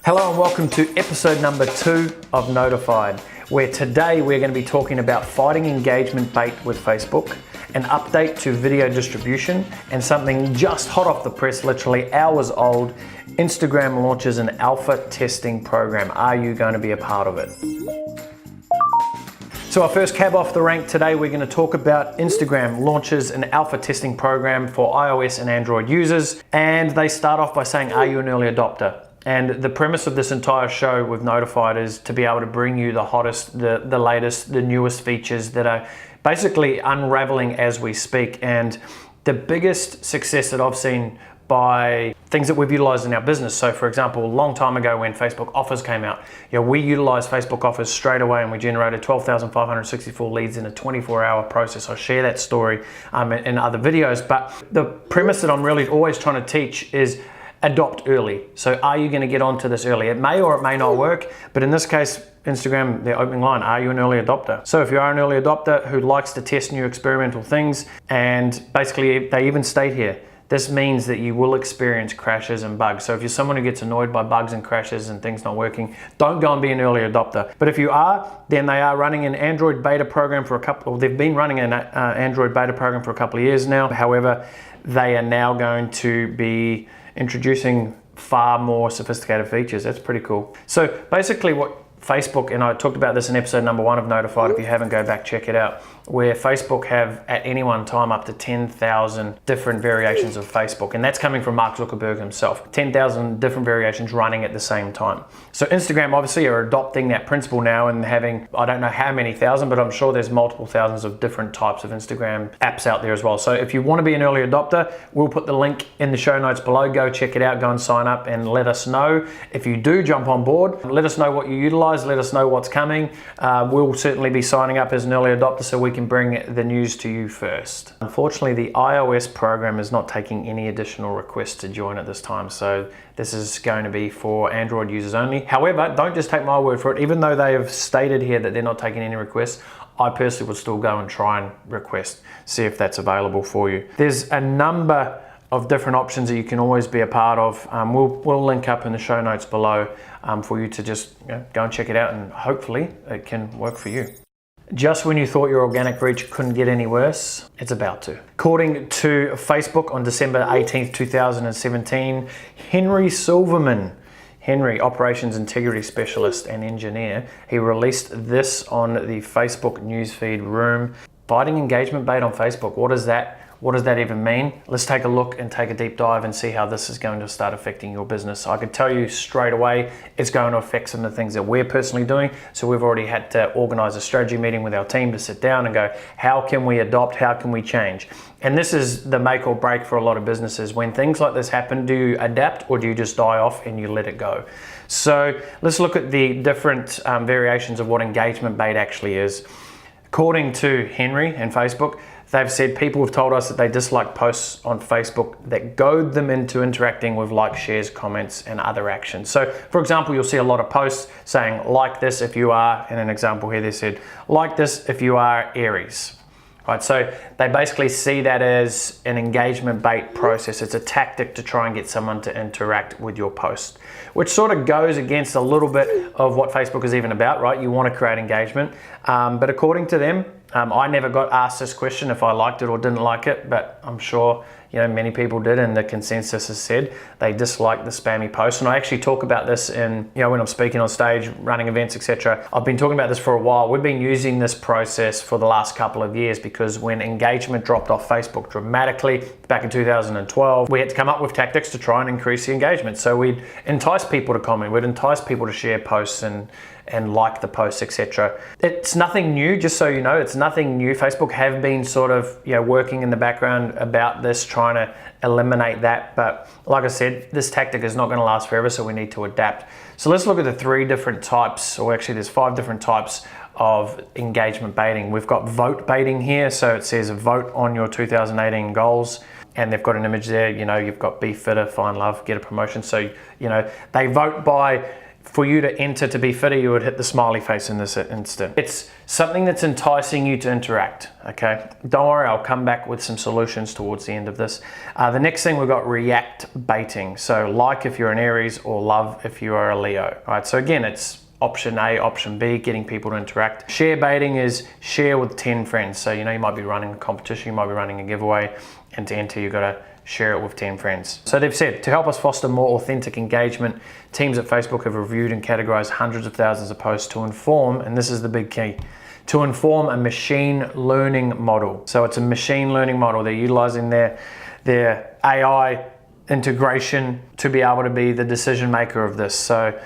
Hello and welcome to episode number 2 of Notified, where today we're going to be talking about fighting engagement bait with Facebook, an update to video distribution, and something just hot off the press, literally hours old. Instagram launches an alpha testing program. Are you going to be a part of it? So our first cab off the rank today, we're going to talk about Instagram launches an alpha testing program for iOS and Android users. And they start off by saying, are you an early adopter? And the premise of this entire show with Notified is to be able to bring you the hottest, the latest, the newest features that are basically unraveling as we speak. And the biggest success that I've seen by things that we've utilized in our business. So for example, a long time ago when Facebook offers came out, we utilized Facebook offers straight away and we generated 12,564 leads in a 24-hour process. I'll share that story in other videos. But the premise that I'm really always trying to teach is adopt early. So are you going to get onto this early? It may or it may not work, but in this case, Instagram, their opening line, are you an early adopter? So if you are an early adopter who likes to test new experimental things, and basically they even state here, this means that you will experience crashes and bugs. So if you're someone who gets annoyed by bugs and crashes and things not working, don't go and be an early adopter. But if you are, then they are running an Android beta program for they've been running an Android beta program for a couple of years now. However, they are now going to be introducing far more sophisticated features. That's pretty cool. So basically what Facebook, and I talked about this in episode number 1 of Notified, if you haven't, go back, check it out, where Facebook have at any one time up to 10,000 different variations of Facebook. And that's coming from Mark Zuckerberg himself. 10,000 different variations running at the same time. So Instagram obviously are adopting that principle now and having, I don't know how many thousand, but I'm sure there's multiple thousands of different types of Instagram apps out there as well. So if you want to be an early adopter, we'll put the link in the show notes below. Go check it out, go and sign up and let us know. If you do jump on board, let us know what you utilize. Let us know what's coming. We'll certainly be signing up as an early adopter so we can bring the news to you first. Unfortunately, the iOS program is not taking any additional requests to join at this time, so this is going to be for Android users only. However, don't just take my word for it. Even though they have stated here that they're not taking any requests, I personally would still go and try and request, see if that's available for you. There's a number of different options that you can always be a part of. We'll link up in the show notes below for you to just go and check it out, and hopefully it can work for you. Just when you thought your organic reach couldn't get any worse, it's about to. According to Facebook on December 18th, 2017, Henry Silverman, Operations Integrity Specialist and Engineer, he released this on the Facebook newsfeed room. Fighting engagement bait on Facebook, what does that even mean? Let's take a look and take a deep dive and see how this is going to start affecting your business. I can tell you straight away, it's going to affect some of the things that we're personally doing. So we've already had to organize a strategy meeting with our team to sit down and go, how can we adopt? How can we change? And this is the make or break for a lot of businesses. When things like this happen, do you adapt or do you just die off and you let it go? So let's look at the different variations of what engagement bait actually is. According to Henry and Facebook, they've said people have told us that they dislike posts on Facebook that goad them into interacting with likes, shares, comments, and other actions. So for example, you'll see a lot of posts saying, like this if you are, in an example here they said, like this if you are Aries. Right, so they basically see that as an engagement bait process. It's a tactic to try and get someone to interact with your post, which sort of goes against a little bit of what Facebook is even about, right? You want to create engagement. But according to them, I never got asked this question if I liked it or didn't like it, but I'm sure many people did, and the consensus has said they dislike the spammy posts. And I actually talk about this in, when I'm speaking on stage, running events, etc. I've been talking about this for a while. We've been using this process for the last couple of years because when engagement dropped off Facebook dramatically back in 2012, we had to come up with tactics to try and increase the engagement. So we'd entice people to comment, we'd entice people to share posts and like the posts, etc. It's nothing new, just so you know, it's nothing new. Facebook have been sort of working in the background about this, trying to eliminate that. But like I said, this tactic is not going to last forever, so we need to adapt. So let's look at the 3 different types, or actually there's 5 different types of engagement baiting. We've got vote baiting here, so it says vote on your 2018 goals. And they've got an image there, you've got be fitter, find love, get a promotion. So, they vote by for you to enter to be fitter, you would hit the smiley face in this instant. It's something that's enticing you to interact, okay? Don't worry, I'll come back with some solutions towards the end of this. The next thing, we've got react baiting. So like if you're an Aries, or love if you are a Leo. All right, so again, it's option A, option B, getting people to interact. Share baiting is share with 10 friends. So you might be running a competition, you might be running a giveaway, and to enter, you've got to share it with 10 friends. So they've said, to help us foster more authentic engagement, teams at Facebook have reviewed and categorized hundreds of thousands of posts to inform, and this is the big key, to inform a machine learning model. So it's a machine learning model. They're utilizing their AI integration to be able to be the decision maker of this. So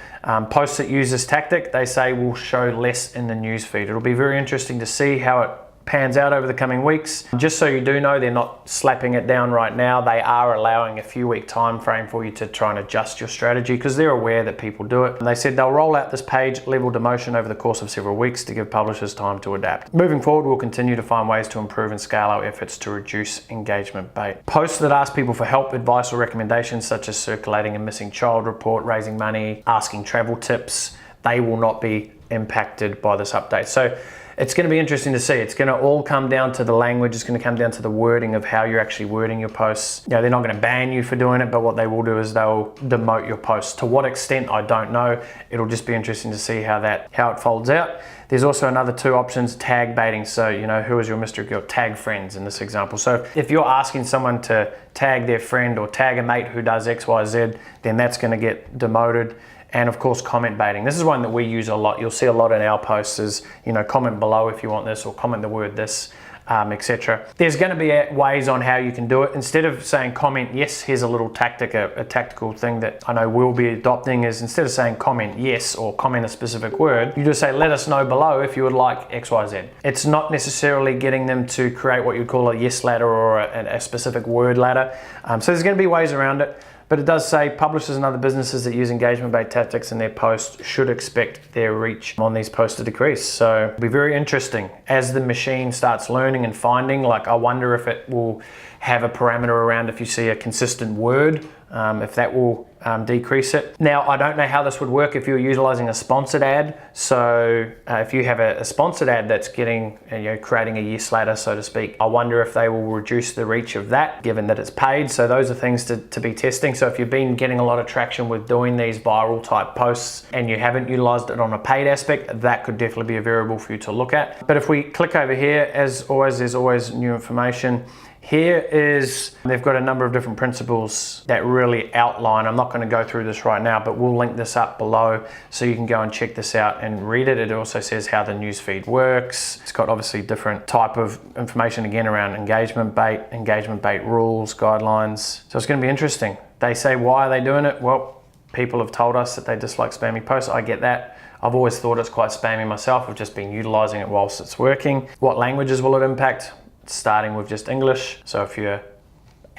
posts that use this tactic, they say, will show less in the newsfeed. It'll be very interesting to see how it pans out over the coming weeks. Just so you do know, they're not slapping it down right now. They are allowing a few week time frame for you to try and adjust your strategy, because they're aware that people do it. And they said they'll roll out this page level demotion over the course of several weeks to give publishers time to adapt. Moving forward, we'll continue to find ways to improve and scale our efforts to reduce engagement bait. Posts that ask people for help, advice, or recommendations, such as circulating a missing child report, raising money, asking travel tips, they will not be impacted by this update. So it's going to be interesting to see. It's going to all come down to the language. It's going to come down to the wording of how you're actually wording your posts. They're not going to ban you for doing it, but what they will do is they'll demote your posts. To what extent, I don't know. It'll just be interesting to see how it folds out. There's also another two options, tag baiting. So, who is your mystery girl? Tag friends in this example. So if you're asking someone to tag their friend or tag a mate who does X, Y, Z, then that's going to get demoted. And of course, comment baiting. This is one that we use a lot. You'll see a lot in our posts is, comment below if you want this, or comment the word this, etc. There's going to be ways on how you can do it. Instead of saying comment yes, here's a little tactic, a tactical thing that I know we'll be adopting is, instead of saying comment yes or comment a specific word, you just say let us know below if you would like XYZ. It's not necessarily getting them to create what you call a yes ladder or a specific word ladder. So there's going to be ways around it. But it does say publishers and other businesses that use engagement bait tactics in their posts should expect their reach on these posts to decrease. So it'll be very interesting as the machine starts learning and finding. Like, I wonder if it will have a parameter around if you see a consistent word, if that will decrease it. Now, I don't know how this would work if you're utilizing a sponsored ad. So if you have a sponsored ad that's getting, creating a yes ladder, so to speak, I wonder if they will reduce the reach of that, given that it's paid. So those are things to be testing. So if you've been getting a lot of traction with doing these viral type posts and you haven't utilized it on a paid aspect, that could definitely be a variable for you to look at. But if we click over here, as always, there's always new information. Here is, they've got a number of different principles that really outline. I'm not going to go through this right now, but we'll link this up below so you can go and check this out and read it. It also says how the newsfeed works. It's got obviously different type of information again around engagement bait rules, guidelines. So it's going to be interesting. They say, why are they doing it? Well, people have told us that they dislike spammy posts. I get that. I've always thought it's quite spammy myself. I've just been utilizing it whilst it's working. What languages will it impact? Starting with just English. So if you're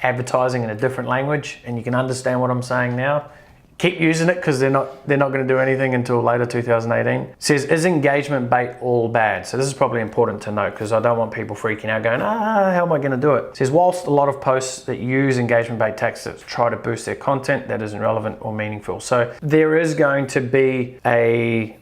advertising in a different language and you can understand what I'm saying now, keep using it, because they're not going to do anything until later 2018. It says, is engagement bait all bad? So this is probably important to note, because I don't want people freaking out going, how am I going to do it? It says, whilst a lot of posts that use engagement bait tactics try to boost their content, that isn't relevant or meaningful. So there is going to be a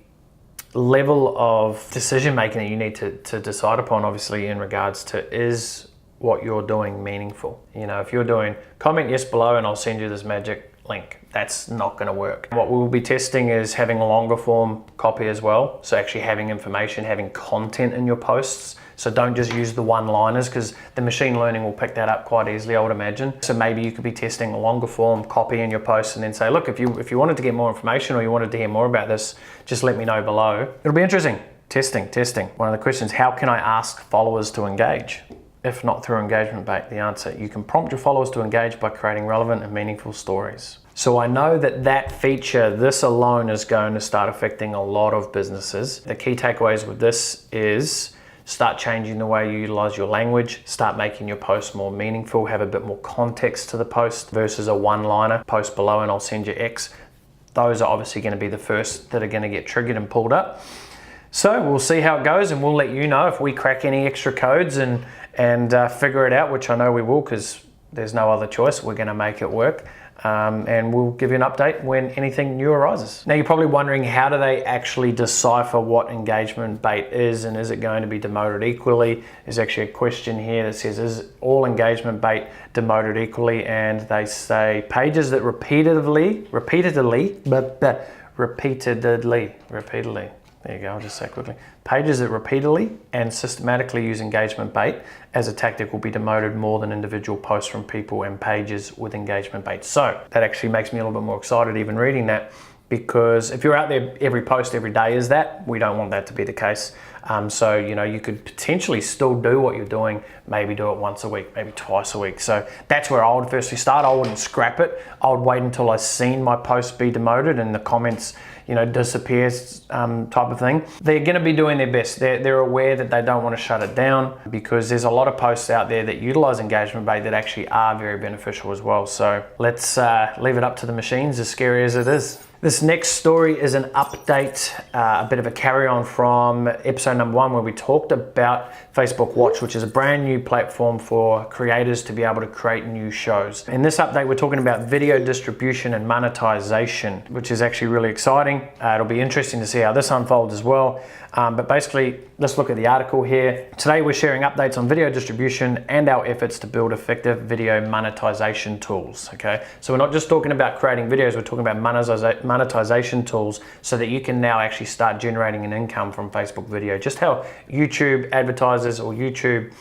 level of decision making that you need to decide upon, obviously, in regards to, is what you're doing meaningful? If you're doing comment yes below and I'll send you this magic link, that's not going to work. What we will be testing is having a longer form copy as well. So actually having information, having content in your posts. So don't just use the one-liners, because the machine learning will pick that up quite easily, I would imagine. So maybe you could be testing a longer form copy in your posts and then say, look, if you wanted to get more information or you wanted to hear more about this, just let me know below. It'll be interesting. Testing. One of the questions, how can I ask followers to engage? If not through engagement bait, the answer, you can prompt your followers to engage by creating relevant and meaningful stories. So I know that feature, this alone, is going to start affecting a lot of businesses. The key takeaways with this is, start changing the way you utilize your language, start making your posts more meaningful, have a bit more context to the post versus a one-liner, post below and I'll send you X. Those are obviously going to be the first that are going to get triggered and pulled up. So we'll see how it goes, and we'll let you know if we crack any extra codes and figure it out, which I know we will, because there's no other choice. We're going to make it work. and we'll give you an update when anything new arises. Now you're probably wondering, how do they actually decipher what engagement bait is, and is it going to be demoted equally? There's actually a question here that says, is there engagement bait demoted equally? And they say pages that repeatedly, there you go, I'll just say quickly. Pages that repeatedly and systematically use engagement bait as a tactic will be demoted more than individual posts from people and pages with engagement bait. So that actually makes me a little bit more excited even reading that, because if you're out there every post every day is that, we don't want that to be the case. So, you know, you could potentially still do what you're doing, maybe do it once a week, maybe twice a week. So that's where I would firstly start. I wouldn't scrap it. I would wait until I've seen my post be demoted and the comments, you know, disappears type of thing. They're going to be doing their best. They're aware that they don't want to shut it down, because there's a lot of posts out there that utilize engagement bait that actually are very beneficial as well. So let's leave it up to the machines, as scary as it is. This next story is an update, a bit of a carry on from episode number 1, where we talked about Facebook Watch, which is a brand new platform for creators to be able to create new shows. In this update, we're talking about video distribution and monetization, which is actually really exciting. It'll be interesting to see how this unfolds as well. But basically, let's look at the article here. Today, we're sharing updates on video distribution and our efforts to build effective video monetization tools, okay? So we're not just talking about creating videos, we're talking about monetization tools so that you can now actually start generating an income from Facebook video, just how YouTube advertisers or YouTube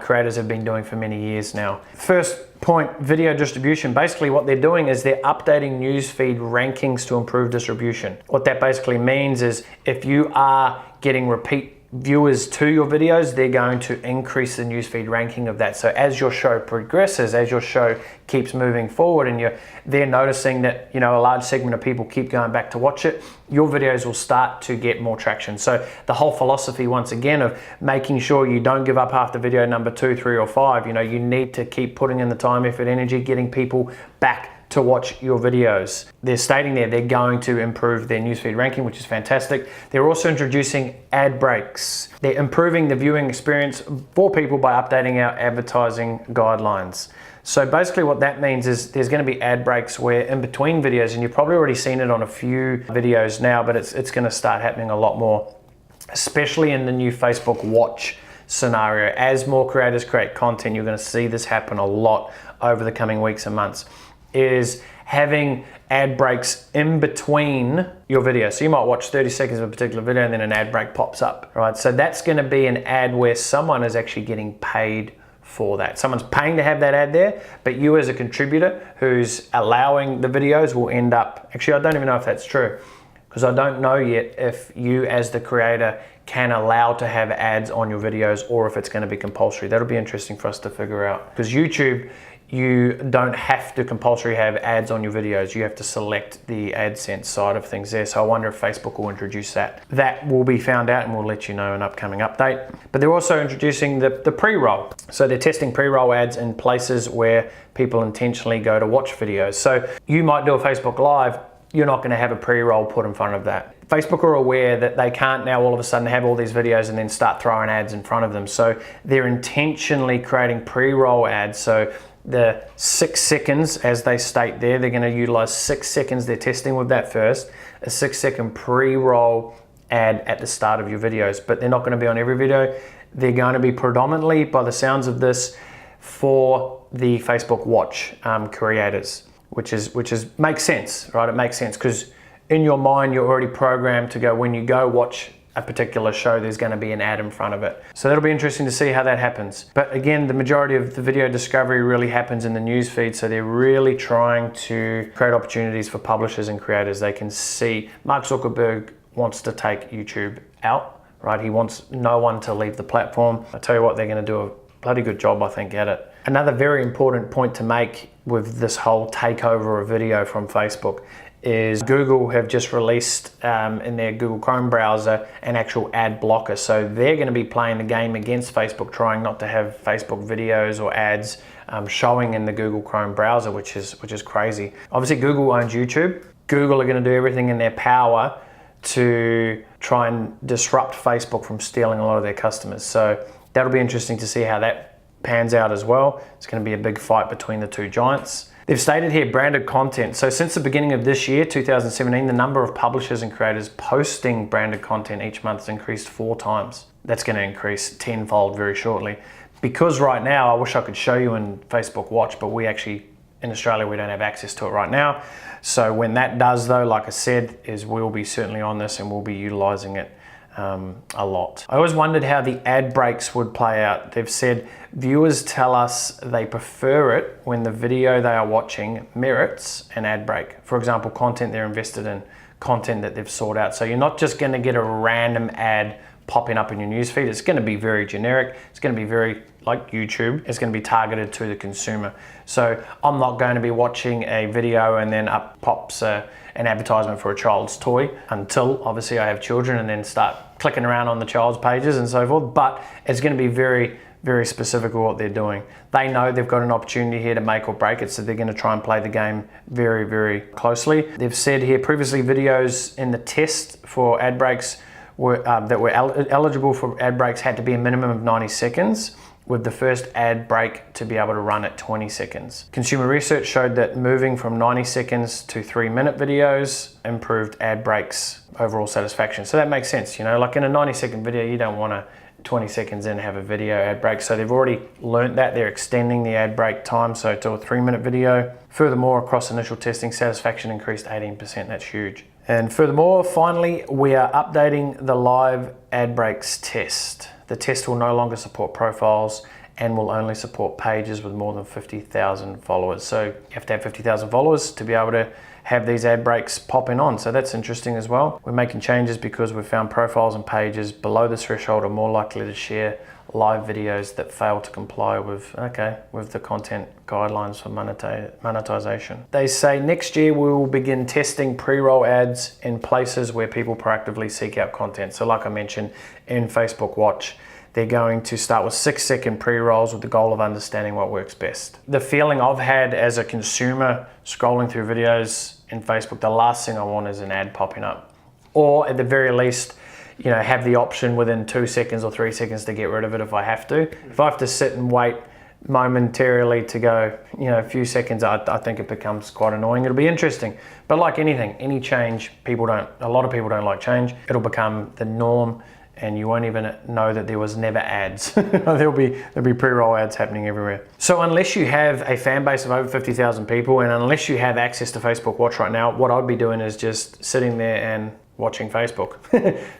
creators have been doing for many years now. First point, video distribution. Basically what they're doing is they're updating newsfeed rankings to improve distribution. What that basically means is if you are getting repeat viewers to your videos, they're going to increase the newsfeed ranking of that. So as your show progresses, as your show keeps moving forward and they're noticing that, you know, a large segment of people keep going back to watch it, your videos will start to get more traction. So the whole philosophy, once again, of making sure you don't give up after video number 2, 3, or 5, you know, you need to keep putting in the time, effort, energy, getting people back to watch your videos. They're stating there they're going to improve their newsfeed ranking, which is fantastic. They're also introducing ad breaks. They're improving the viewing experience for people by updating our advertising guidelines. So basically what that means is there's going to be ad breaks where in between videos, and you've probably already seen it on a few videos now, but it's going to start happening a lot more, especially in the new Facebook Watch scenario. As more creators create content, you're going to see this happen a lot over the coming weeks and months, is having ad breaks in between your video. So you might watch 30 seconds of a particular video and then an ad break pops up, right? So that's going to be an ad where someone is actually getting paid for that. Someone's paying to have that ad there, but you as a contributor who's allowing the videos will end up, actually I don't even know if that's true, because I don't know yet if you as the creator can allow to have ads on your videos or if it's going to be compulsory. That'll be interesting for us to figure out, because YouTube, you don't have to compulsory have ads on your videos. You have to select the AdSense side of things there. So I wonder if Facebook will introduce that. That will be found out and we'll let you know in an upcoming update. But they're also introducing the pre-roll. So they're testing pre-roll ads in places where people intentionally go to watch videos. So you might do a Facebook Live, you're not going to have a pre-roll put in front of that. Facebook are aware that they can't now all of a sudden have all these videos and then start throwing ads in front of them. So they're intentionally creating pre-roll ads. So the 6 seconds, as they state there, they're going to utilize 6 seconds. They're testing with that first, a 6-second pre-roll ad at the start of your videos, but they're not going to be on every video. They're going to be predominantly, by the sounds of this, for the Facebook Watch creators, which makes sense, right? It makes sense because in your mind, you're already programmed to go, when you go watch a particular show, there's going to be an ad in front of it. So that'll be interesting to see how that happens. But again, the majority of the video discovery really happens in the news feed. So they're really trying to create opportunities for publishers and creators. They can see Mark Zuckerberg wants to take YouTube out, right? He wants no one to leave the platform. I tell you what, they're going to do a bloody good job, I think, at it. Another very important point to make with this whole takeover of video from Facebook is Google have just released in their Google Chrome browser an actual ad blocker. So they're going to be playing the game against Facebook, trying not to have Facebook videos or ads showing in the Google Chrome browser, which is crazy. Obviously, Google owns YouTube. Google are going to do everything in their power to try and disrupt Facebook from stealing a lot of their customers. So that'll be interesting to see how that pans out as well. It's going to be a big fight between the two giants. They've stated here branded content. So since the beginning of this year, 2017, the number of publishers and creators posting branded content each month has increased 4 times. That's going to increase tenfold very shortly. Because right now, I wish I could show you in Facebook Watch, but we actually, in Australia, we don't have access to it right now. So when that does though, like I said, is we'll be certainly on this and we'll be utilizing it a lot. I always wondered how the ad breaks would play out. They've said viewers tell us they prefer it when the video they are watching merits an ad break. For example, content they're invested in, content that they've sought out. So you're not just going to get a random ad popping up in your newsfeed. It's going to be very generic. It's going to be very like YouTube. It's going to be targeted to the consumer. So I'm not going to be watching a video and then up pops an advertisement for a child's toy until obviously I have children and then start clicking around on the child's pages and so forth. But it's going to be very, very specific of what they're doing. They know they've got an opportunity here to make or break it, so they're going to try and play the game very, very closely. They've said here previously videos in the test for ad breaks that were eligible for ad breaks had to be a minimum of 90 seconds, with the first ad break to be able to run at 20 seconds. Consumer research showed that moving from 90 seconds to 3-minute videos improved ad breaks overall satisfaction. So that makes sense, you know, like in a 90-second video, you don't want to 20 seconds in have a video ad break. So they've already learned that. They're extending the ad break time, so to a 3-minute video. Furthermore, across initial testing, satisfaction increased 18%. That's huge. And furthermore, finally, we are updating the live ad breaks test. The test will no longer support profiles and will only support pages with more than 50,000 followers. So you have to have 50,000 followers to be able to have these ad breaks popping on. So that's interesting as well. We're making changes because we've found profiles and pages below this threshold are more likely to share live videos that fail to comply with the content guidelines for monetization. They say next year we will begin testing pre-roll ads in places where people proactively seek out content. So like I mentioned in Facebook Watch, they're going to start with 6-second pre-rolls with the goal of understanding what works best. The feeling I've had as a consumer scrolling through videos in Facebook, the last thing I want is an ad popping up. Or at the very least, you know, have the option within 2 seconds or 3 seconds to get rid of it if I have to. If I have to sit and wait momentarily to go, you know, a few seconds, I think it becomes quite annoying. It'll be interesting. But like anything, any change, a lot of people don't like change. It'll become the norm and you won't even know that there was never ads. There'll be pre-roll ads happening everywhere. So unless you have a fan base of over 50,000 people and unless you have access to Facebook Watch right now, what I'd be doing is just sitting there and watching Facebook.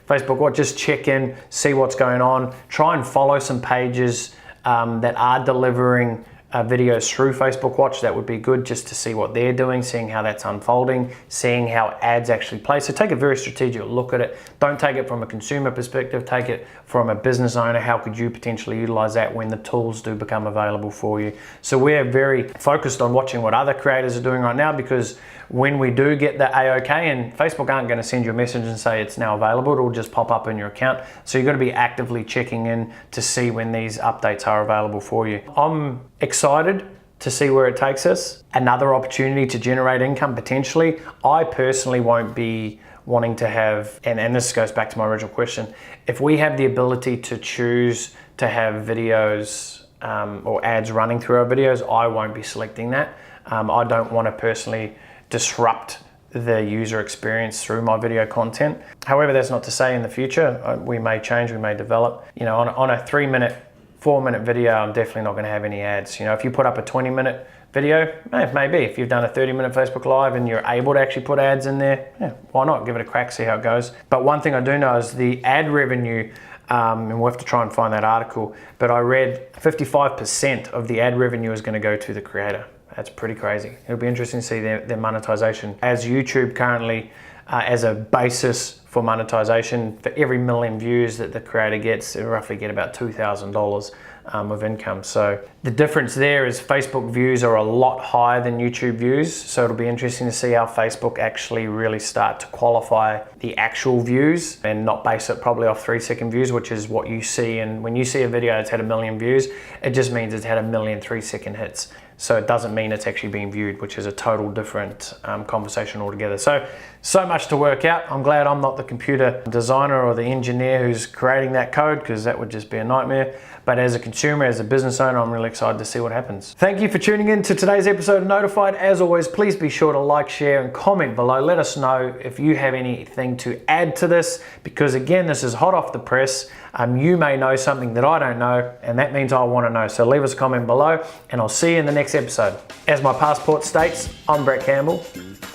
Facebook Watch, just check in, see what's going on, try and follow some pages that are delivering videos through Facebook Watch. That would be good just to see what they're doing, seeing how that's unfolding, seeing how ads actually play. So take a very strategic look at it. Don't take it from a consumer perspective, take it from a business owner. How could you potentially utilize that when the tools do become available for you? So we're very focused on watching what other creators are doing right now, because when we do get the AOK, and Facebook aren't going to send you a message and say it's now available, it'll just pop up in your account. So you've got to be actively checking in to see when these updates are available for you. I'm excited to see where it takes us. Another opportunity to generate income potentially. I personally won't be wanting to have, and this goes back to my original question, if we have the ability to choose to have videos or ads running through our videos, I won't be selecting that. I don't want to personally disrupt the user experience through my video content. However, that's not to say in the future, we may change, we may develop. You know, on a 3-minute, 4-minute video, I'm definitely not going to have any ads. You know, if you put up a 20-minute video, maybe. If you've done a 30-minute Facebook Live and you're able to actually put ads in there, yeah, why not? Give it a crack, see how it goes. But one thing I do know is the ad revenue, and we'll have to try and find that article, but I read 55% of the ad revenue is going to go to the creator. That's pretty crazy. It'll be interesting to see their monetization. As YouTube currently, as a basis for monetization, for every 1 million views that the creator gets, they roughly get about $2,000 of income. So the difference there is Facebook views are a lot higher than YouTube views. So it'll be interesting to see how Facebook actually really start to qualify the actual views and not base it probably off 3-second views, which is what you see. And when you see a video that's had 1 million views, it just means it's had 1 million 3-second hits. So it doesn't mean it's actually being viewed, which is a total different conversation altogether. So much to work out. I'm glad I'm not the computer designer or the engineer who's creating that code, because that would just be a nightmare. But as a consumer, as a business owner, I'm really excited to see what happens. Thank you for tuning in to today's episode of Notified. As always, please be sure to like, share, and comment below. Let us know if you have anything to add to this, because again, this is hot off the press. You may know something that I don't know, and that means I want to know. So leave us a comment below, and I'll see you in the next episode. As my passport states, I'm Brett Campbell,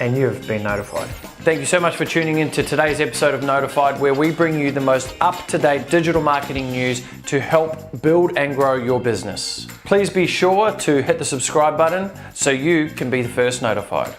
and you've been notified. Thank you so much for tuning in to today's episode of Notified, where we bring you the most up-to-date digital marketing news to help build and grow your business. Please be sure to hit the subscribe button so you can be the first notified.